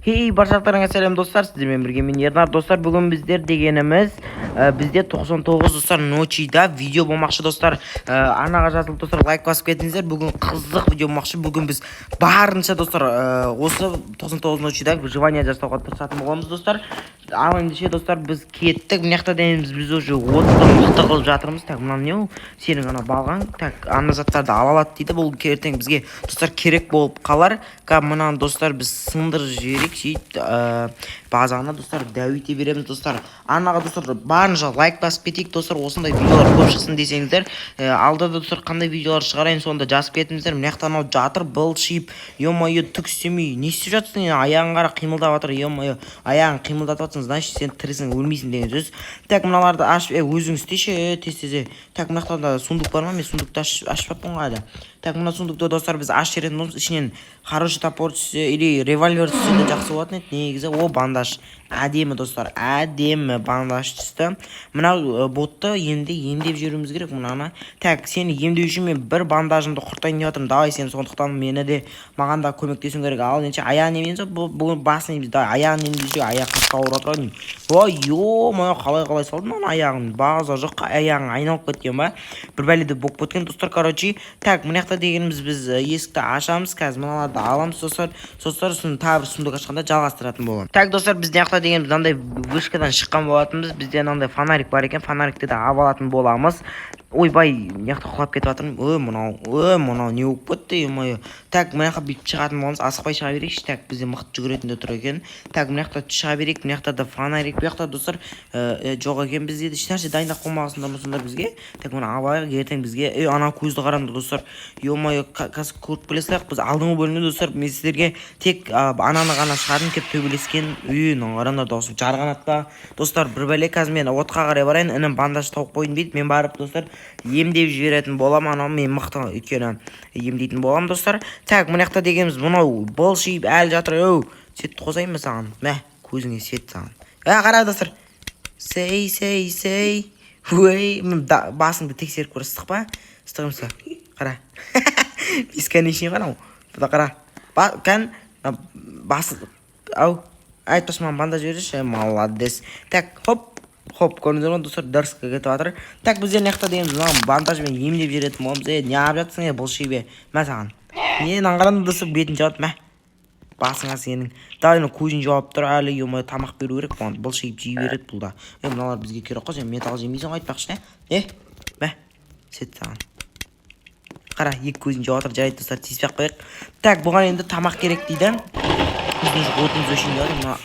Баршаларыңа сәлем достар, сіздермен бірге мен Ернар достар. Бүгін біздер дегеніміз бізде 99 достар ночида видео болмақшы достар. Арнаға жазылып достар, лайк басып кетіңіздер. Бүгін қызық видео болмақшы. Бүгін біз барынша достар осы 99 ночида выживание жасауға тырысатын боламыз достар. Ал ендеше достар, біз кеттік. Мына жақта дейміз, біз уже отты мықты қылып жатырмыз. Так, мына не ол? Сенің ана балған. Так, ана заттарды ала алады дейді. Бұл ертең бізге достар керек болып қалар. Мына достар біз сындырып жіберейік. Базағына достар дәуете береміз достар. Анаға достар барынша лайк басып кетейік достар. Осындай видеолар көп шықсын десеңіздер, алда достар қандай видеолар шығарайын сонда жазып кетіңіздер. Мына жақта анау жатыр былшиып, е-мое, түк істемей не істеп жатсың? Аяғың қара қимылдап жатыр, е-мое, аяғың қимылдатып жатсың, значит сен тірісің, өлмейсің деген сөз. Так, мыналарды ашып өзің істеші тез-тез. Так, мына жақта сундук бар ма? Мен сундукты ашпаппын ғой әлі. Так, мына сундукты достар біз ашып жіберетін боламыз. Ішінен хороший топор түссе или револьвер түссе де жақсы болатын еді негізі. О, бандаж әдемі достар, әдемі бандаж түсті. Мына ботты емдеп жіберуіміз керек мынаны. Так, сені емдеу үшін мен бір бандажымды құртайын деп жатырмын. Давай сен сондықтан мені де маған да көмектесуің керек. Ал ендеше аяғын емдейміз. Бүгін басын емдейміз. Аяғын емдейміз. Аяқ қатты ауырып жатыр. Ой, ё-моё, қалай салдың ана аяғын? Бағза жоқ, аяғың айналып кеткен ба? Бір бәледе болып кеткен достар, короче. Так, мына жақта дегеніміз біз есікті ашамыз. Қазір мыналарды аламыз достар. Сосын тағы бір сундук ашқанда жалғастыратын боламын. Так, достар, біз мына жақта дегеніміз мынандай вышкадан шыққан болатынбыз. Бізде мынандай фонарик бар екен. Фонарикті де алып алатын боламыз. Ойбай, мына жақта құлап кетіп жатырмын. Мынау не болып кетті, е-мое. Так, мына жаққа бүйтіп шығатын боламыз. Асықпай шыға берейікші. Так, бізде мықты жүгіретін де тұр екен. Так, мына жақта шыға берейік. Мына жақта да фонарик. Бұл жақта достар жоқ екен. Бізде ешнәрсе дайындап қоймағансыңдар сонда бізге. Так, мына алайық, ертең бізге ана көзді қараңдар достар. Е-мое, қазір көріп білесіздер, біз алдыңғы бөлімде достар мен сіздерге тек ананы ғана шығардым кеп төбелескен. Қараңдар дауысым жарғанат па достар. Бір бәле, қазір мен отқа қарай барайын. Інім бандаж тауып қойын дейді. Мен барып достар емдеп жіберетін боламын. Анау мен мықты өйткені емдейтін боламын достар. Так, мына жақта дегеніміз мынау былшиып әлі жатыр. Сетті қосайын ба саған? Мә, көзіңе сет саған. Қара достар. Сей. Басыңды тексеріп көр, ыстық па? Ыстық емес па? Қара. Бесконечный қара. Бұда қара. Басы. Ау. Айтпас маған бандаж береші. Молодец. Так, хоп, көріңіздер ма достар, дұрысқа кетіп жатыр. Так, біздер мына жақта дейміз, мынау бандажбен емдеп жіберетін боламыз. Не алып жатсың, былшибе? Мә саған. Не наңғаран достар бетін жауап, мә. Басыңа сенің. Давай көзін жауап тұр, әлі ема тамақ беру керек, бұған былшиып жей береді бұл да. Мыналар бізге керек қой, сен металл жемейсің айтпақшы, мә. Сет саған. Қара, екі көзін жауап тұр, жарайды достар, тиіспек қойық. Так, бұған енді тамақ керек дейді. Біздің отымыз өшін жауап,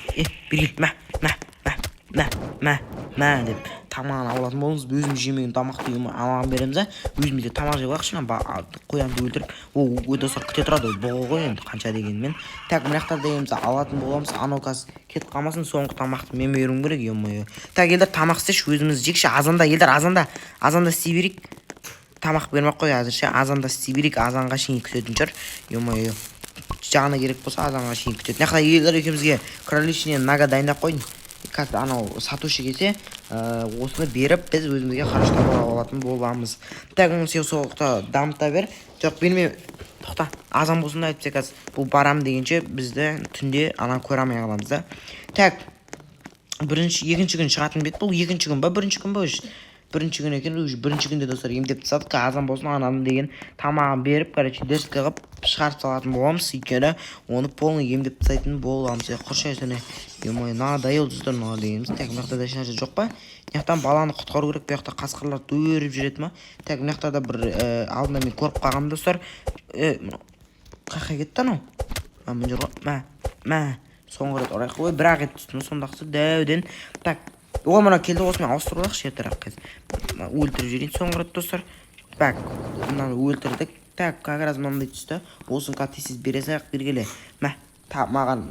мә деп тамағын алатын болыңыз. Өзіміз жемеген тамақты алған береміз. Өзімізде тамақ жеп алайықшы, қоянды өлтіріп. Достар күте тұрады, бұғы ғой енді қанша дегенмен. Так, мына жақта дегеніміз алатын боламыз. Анау қазір кетіп қалмасын, соңғы тамақты мен беруім керек, е-мое. Так, елдер тамақ істеші, өзіміз жекші. Азанда елдер, азанда істей берейік. Тамақ бермек қой әзірше. Азанда істей берейік, азанға шейін күтетін шығар, е-мое. Жағына керек болса азанға шейін күтетін. Мына жақта елдер екеумізге кроличный нага дайындап қойын. Қазір анау сатушы келсе, осыны беріп, біз өзімізге қараш таба алатын боламыз. Так, сен соғықта дамыта бер. Жоқ, берме. Тоқта, азан болсын да айтпсе қазір. Бұл барам дегенше бізді түнде ана көрамай қаламыз да. Так, екінші күн шығатын бет. Бұл екінші күн ба, бірінші күн ба өш? Бірінші күн екен, бірінші күнде достар емдеп тастадық. Азан болсын ананың деген тамағын беріп, короче, дерске қылып шығарып салатын боламыз. Өйткені оны полный емдеп тастайтын боламыз. Құршайсыны, е-мое, надоел достар мына дегеніміз. Так, мына жақта да ешнәрсе жоқ па? Мына жақтан баланы құтқару керек, бұл жақта қасқырлар дөйіріп жүреді ма? Так, мына жақта да бір алдында мен көріп қалғанмын достар. Қақай кетті анау? Мына жерге, мә. Соңғы рет орайық. Бірақ ет түстім, сондақсы дәуден. Так, мына келді, осымен ауыстыру алақшы ертірақ қыз. Өлтіріп жүрейін соңғы рет достар. Так, мынаны өлтірдік. Так, қағыраз мынандай түсті. Осын қатесіз бересі ақ бергелі. Маған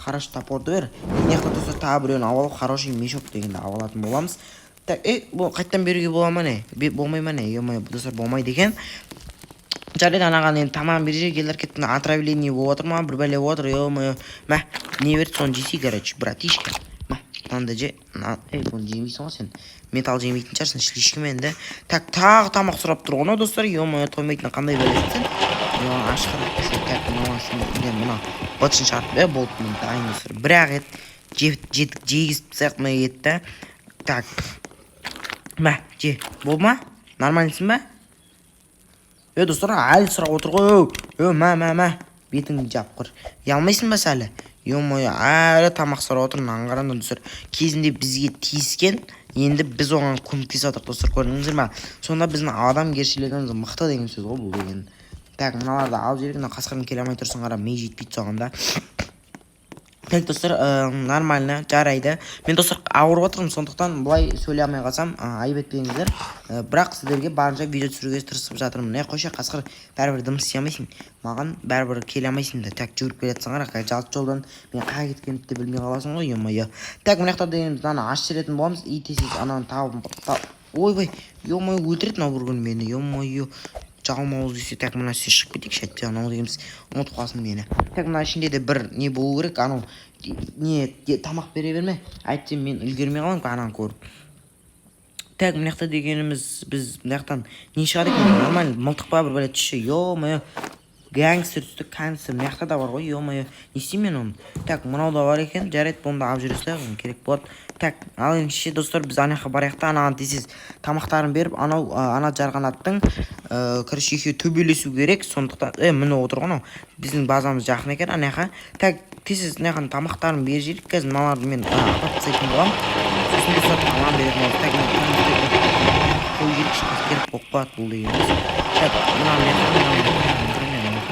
қараш топорды бер. Неқта достар тағы біреуін авалып, хороший мешок дегенде авалатын боламыз. Так, бұл қайттан беруге бола ма не? Болмай ма не? Емай, достар болмайды екен. Жарайды, анаған енді тамағын бережек, елдер кеттің отравление болып отыр ма? Бір бәле болып отыр, емай. Не берді, соны жейсей, короче, братишка. Мынандай же, бұны жемейсің ғой сен. Металл жемейтін шығарсың, шлишкімен де. Так, тағы тамақ сұрап тұр ғой, достар. Е-мое, тоймайтын қандай бәлесің сен? Yo ашқарып так мынасында мына бытшын шығарып болды мына дайын достар. Бірақ жетік жегізіп тастайық мына етті. Так. Мә, же, болды ма? Нормальныйсың ба? Достар, әлі сұрап отыр ғой. Мә. Бетіңді жап қыр. Ұялмайсың ба сәлі? Ё-моё, әлі тамақ сұрап отыр. Наңғаранда достар. Кезінде бізге тиіскен, енді біз оған көмектесіп жатырмыз достар. Көрдіңіздер ме? Сонда біздің адамгершілігіміз мықты деген сөз ғой бұл деген. Так, мыналарды алып жіберейік. Мына қасқырдың келе алмай тұрсын қара, ми жетпейді соғанда. Так, достар, нормально, жарайды. Мен достар ауырып отырмын, сондықтан бұлай сөйлей алмай қалсам, айып етпеңіздер. Бірақ сіздерге барынша видео түсіруге тырысып жатырмын. Қойшы қасқыр, бәрібір дым істей алмайсың. Маған бәрібір келе алмайсың да. Так, жүріп келе жатсың қара, жалт жолдан мен қай кеткенімді де білмей қаласың ғой, ё-моё. Так, мына жақта дегеніміз ана аш жеретін боламыз. Тез ананы тауып. Ойбай, ё-моё, өлтіреді мынау бір күн мені, ё-моё. Жалмауыз десе, так, мына сіз шығып кетейікші әйтпе, анау дегеніміз ұмытып қалсын мені. Так, мына ішінде де бір не болу керек, анау не тамақ бере берме, әйтсе мен үлгермей қаламын ананы көріп. Так, мына жақта дегеніміз біз мына жақтан не шығады екен, нормально мылтық па бір бәле түсші, ё-моё. Гангстер түсті, канцер, мына жақта да бар ғой, ё-моё. Не істеймін мен оны? Так, мынау да бар екен, жарайды, бұны да алып жүре салайық, керек болады. Так, ал ендеше достар, біз ана жаққа барайық та, анаған тезіз тамақтарын беріп, ана жарғанаттың короче екеуі төбелесу керек. Сондықтан міне отыр ғой анау. Біздің базамыз жақын екен ана жаққа. Так, тезіз мына тамақтарын беріп жіберейік. Қазір мыналарды мен апат жасайтын боламын. Сосын достар тамақ беретін боламыз. Так, қой жерік керек болып қалады бұл дегеніміз. Так, мына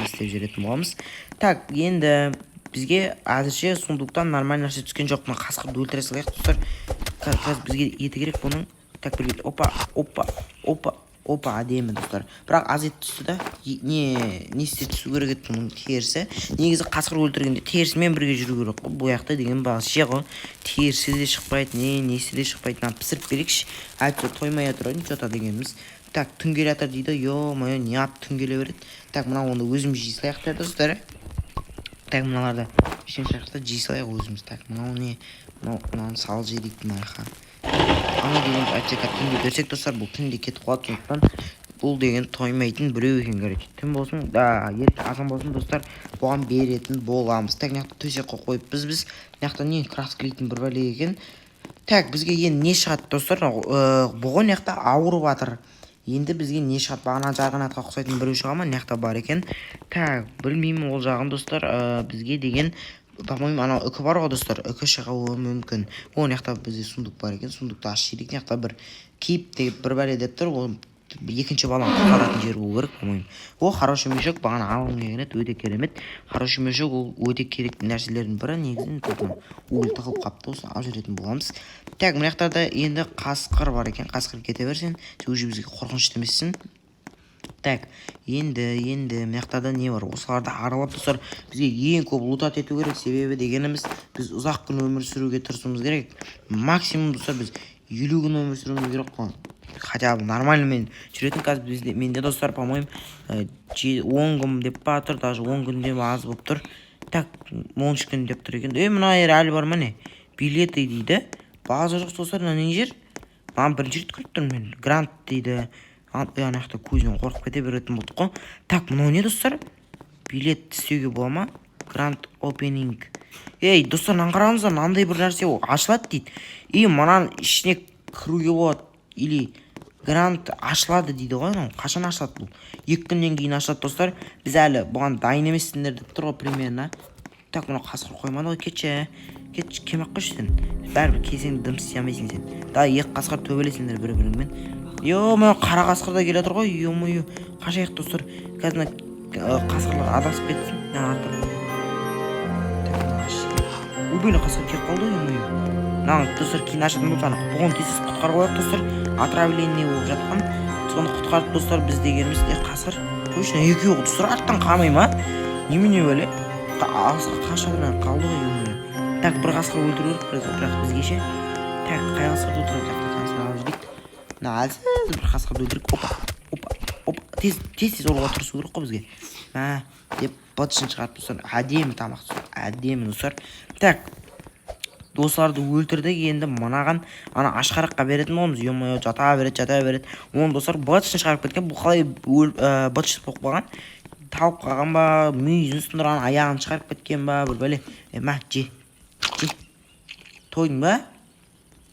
істеп жүретін боламыз. Так, енді бізге әзірше сундуктан нормаль нәрсе түскен жоқ. Мына қасқырды өлтіре салайық достар. Қазір бізге еті керек бұның. Так, бір опа, әдемі достар. Бірақ аз ет түсті да. Не істе түсу керек еді бұның терісі. Негізі қасқыр өлтіргенде терісімен бірге жүру керек қой. Бұл жақта деген бағасы ғой. Терісі де шықпайды, несі де шықпайды. Пісіріп берекші. Әйтсе тоймай тұрайын, жота дегеніміз. Так, түн келе жатыр дейді. Ё-моё, не ап түн келе береді. Так, мына оны өзіміз жей салайық та достар. Так, мыналарды пешен шақырта жей салайық өзіміз. Так, мынаны сал жейдік мына жаққа. Ана деген әйтсек түнде берсек достар, бұл түнде кетіп қалады. Сондықтан бұл деген тоймайтын біреу екен короче. Түн болсын, ерте азан болсын достар, бұған беретін боламыз. Так, мына жақта төсек қойып біз мына жақта не краскілейтін бір бәле екен. Так, бізге енді не шығады достар? Бұған мына жақта ауырып жатыр. Енді бізге не шығады? Бағана жарғанатқа ұқсайтын біреу шыға ма? Мына жақта бар екен. Так, білмеймін ол жағын достар. Бізге деген по-моему анау үкі бар ғой достар, үкі шығуы мүмкін. Мына жақта бізде сундук бар екен. Сундукты ашып жейдік. Мына жақта бір киіп деп бір бәле деп тұр. Ол екінші баланы құтқаратын жер болу керек, по-моему. О, хороший мешок, бағана алғым келген еді, өте керемет. Хороший мешок ол өте керек нәрселердің бірі, негізінен өлі тығылып қапты, осы алып жүретін боламыз. Так, мына жақтарда енді қасқыр бар екен. Қасқыр кете берсен, уже бізге қорқынышты емессің. Так, енді мына жақтарда не бар? Осыларды аралап достар, бізге ең көп лутат ету керек. Себебі дегеніміз біз ұзақ күн өмір сүруге тырысуымыз керек. Максимум достар біз 50 күн өмір сүруіміз керек қой. Хотя бы нормально мен жүретін қазір бізде менде достар, по-моему 10 күн деп па тұр, даже 10 күнден аз болып тұр. Так, 13 күн деп тұр екен. Мына ер әлі бар ма не? Билеты дейді. База жоқ достар, не жер? Маған бірінші рет көріп тұрмын мен. Грант дейді. Ана жақта көзінен қорқып кете беретін болдық қой. Так, мынау не достар? Билет істеуге бола ма? Грант опенинг. Достар, қараңыздар, мынандай бір нәрсе ашылады дейді. Манан ішіне кіруге болады. Или грант ашылады дейді ғой. Қашан ашылады бұл? 2 күннен кейін ашылады достар. Біз әлі бұған дайын емессіңдер деп тұр ғой примерно. Так, мына қасқыр қоймады ғой, кетші. Кемек қойшы сен. Бәрібір келсең дым істей алмайсың сен. Да, екі қасқыр төбелесіңдер бір-біріңмен. Ё-моё, қара қасқыр да келе тұр ғой. Ё-моё, қашайық достар. Қазір қасқырлар адасып кетсін. Убейлі қасқыр кеп қалды, ё-моё. Достар, кейін ашатын болса, бұғын тезіз құтқарып қояйық достар. Отравление болып жатқан. Соны құтқарып достар, біз дегеніміз қасқыр. Көшіне екеуі достар аттан қалмай ма? Немене бөле? Қашадан қалды ғой, ё-моё. Так, бір қасқыр өлтіру керек, бірақ бізге ше. Так, қай қасқырды өлтіріп жақта қасқыр алып жүрейік. Әлсіз бір қасқырды өлтіріп, опа. Тез олға тұрысу керек қой бізге. Деп бытшын шығарып достар. Әдемі тамақ достар. Әдемі достар. Так, достарды өлтірдік, енді мынаған ана ашқараққа беретін боламыз. Ё-моё, жата береді. Оны достар бытшын шығарып кеткен. Бұл қалай бытшын болып қалған? талып қалған ба, мүйізін сындырған, аяғын шығарып кеткен ба, бір бәле. Мә, же. Тойдың ба?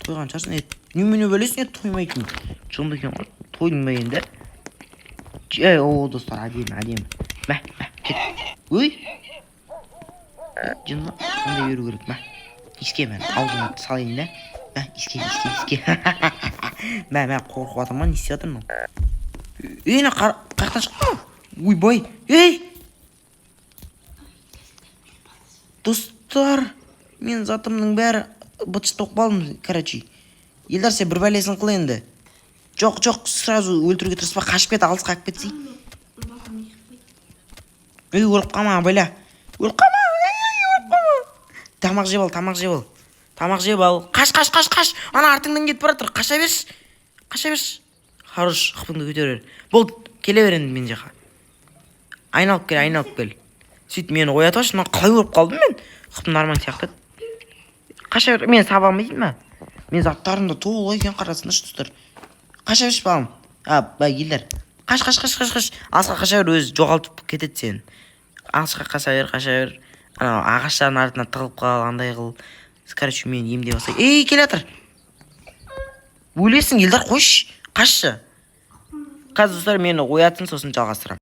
Тойған шығарсың. Немене бәлесің, тоймайтын. Жынды екен ғой. Тойдың ба енді? О, достар, әдемі. Мә, кет. Өй. Жынды, сонда беру керек, мә. Иске мен аузыма салайын да. Мә, иске. Мә, қорқып атырман, не істеп атырмын? Ена қаяқтан шықты ма? Ойбай, достар, мен затымның бәрі бытшы тоқпалым, короче. Елдар, сен бір бәлесін қыл енді. Жоқ, сразу өлтіруге тырыспа, қашып кет, алысқа қағып кетсей. Өліп қалма, бәле. Өліп қалма. Тамақ жеп ал. Қаш. Ана артыңдан кетіп баратыр. Қаша берші. Хорош, қыпыңды көтерер. Болды, келе бер енді мен жаққа. Айналып кел. Сөйт мені оятып алшы, мен қалай өліп қалдым мен? Қыпым арман сияқты. Қаша бер, мен сабамын дейді ма? Мен заттарымда толы екен, қарасыңдаршы достар. Қаша берші балам. Елдер. Қаш. Алысқа қаша бер, өзі жоғалтып кетеді сен. Алысқа қаша бер. Ана ағаштардың артына тығылып қалғандай қыл. Короче, мен емдей басай. Келе жатыр. Өлесің, Елдар, қойшы. Қашшы. Қазір достар мені оятсын, сосын жалғастырам.